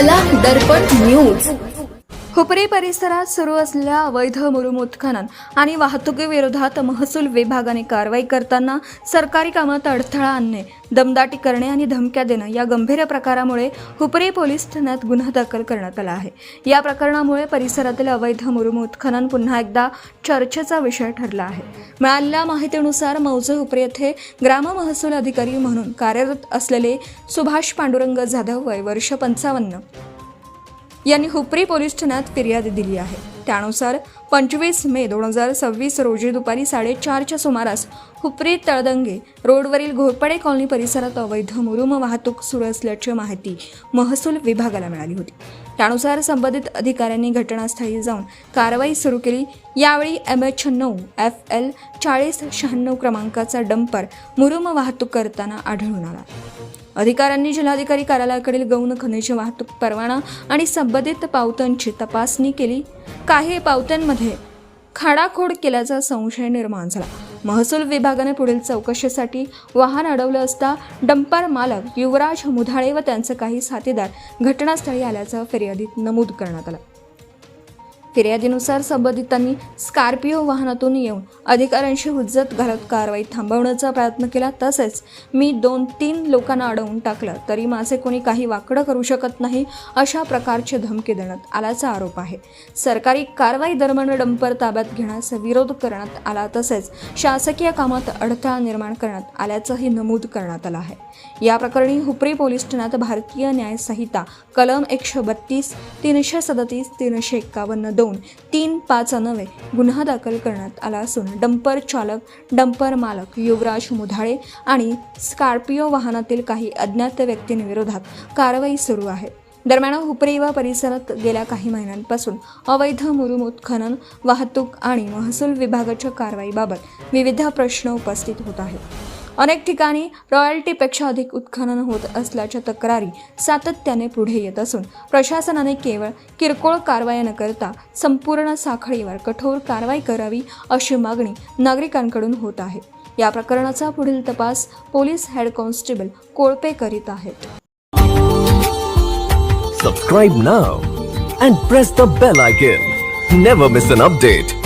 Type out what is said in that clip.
कला दर्पण न्यूज। हुपरी परिसरात सुरू असलेल्या अवैध मुरुम उत्खनन आणि वाहतुकीविरोधात महसूल विभागाने कारवाई करताना सरकारी कामात अडथळा आणणे, दमदाटी करणे आणि धमक्या देणं या गंभीर प्रकारामुळे हुपरी पोलीस ठाण्यात गुन्हा दाखल करण्यात आला आहे। या प्रकरणामुळे परिसरातील अवैध मुरुम उत्खनन पुन्हा एकदा चर्चेचा विषय ठरला आहे। मिळालेल्या माहितीनुसार मौजे हुपरी येथे ग्राम महसूल अधिकारी म्हणून कार्यरत असलेले सुभाष पांडुरंग जाधव वय वर्ष 55 यांनी हुपरी पोलीस ठाण्यात फिर्याद दिली आहे। त्यानुसार 25 मे 2026 रोजी दुपारी 4:30च्या सुमारास हुपरी तळदंगे रोडवरील घोरपडे कॉलनी परिसरात अवैध मुरुम वाहतूक सुरू असल्याची माहिती महसूल विभागाला मिळाली होती। त्यानुसार संबंधित अधिकाऱ्यांनी घटनास्थळी जाऊन कारवाई सुरू केली। यावेळी MH9 FL 4096 क्रमांकाचा डंपर मुरुम वाहतूक करताना आढळून आला। अधिकाऱ्यांनी जिल्हाधिकारी कार्यालयाकडील गौण खनिज वाहतूक परवाना आणि संबंधित पावत्यांची तपासणी केली। काही पावत्यांमध्ये खाडाखोड केल्याचा संशय निर्माण झाला। महसूल विभागाने पुढील चौकशीसाठी वाहन अडवलं असता डंपर मालक युवराज मुधाळे व त्यांचे काही साथीदार घटनास्थळी आल्याचं फिर्यादीत नमूद करण्यात आलं। फिर्यादीनुसार संबंधितांनी स्कॉर्पिओ वाहनातून येऊन अधिकाऱ्यांशी हुज्जत घालत कारवाई थांबवण्याचा प्रयत्न केला। तसेच मी 2-3 लोकांना अडवून टाकलं तरी माझे कोणी काही वाकडं करू शकत नाही अशा प्रकारची धमकी देण्यात आल्याचा आरोप आहे। सरकारी कारवाई दरम्यान डंपर ताब्यात घेण्यास विरोध करण्यात आला तसेच शासकीय कामात अडथळा निर्माण करण्यात आल्याचंही नमूद करण्यात आलं आहे। या प्रकरणी हुपरी पोलीस ठाण्यात भारतीय न्याय संहिता कलम 132, 337, 351, 2, 359 गुन्हा दाखल करण्यात आला असून डंपर चालक, डंपर मालक युवराज मुधाळे आणि स्कॉर्पिओ वाहनातील काही अज्ञात व्यक्तींविरोधात कारवाई सुरू आहे। दरम्यान हुपरी व परिसरात गेल्या काही महिन्यांपासून अवैध मुरुम उत्खनन, वाहतूक आणि महसूल विभागाच्या कारवाईबाबत विविध प्रश्न उपस्थित होत आहेत। अनेक ठिकाणी रॉयल्टीपेक्षा अधिक उत्खनन होत असल्याच्या तक्रारी सातत्याने पुढे येत असून प्रशासनाने केवळ किरकोळ कारवाई न करता संपूर्ण साखळीवर कठोर कारवाई करावी अशी मागणी नागरिकांकडून होत आहे। या प्रकरणाचा पुढील तपास पोलीस हेड कॉन्स्टेबल कोळपे करीत आहेत। Subscribe now and press the bell icon. Never miss an update.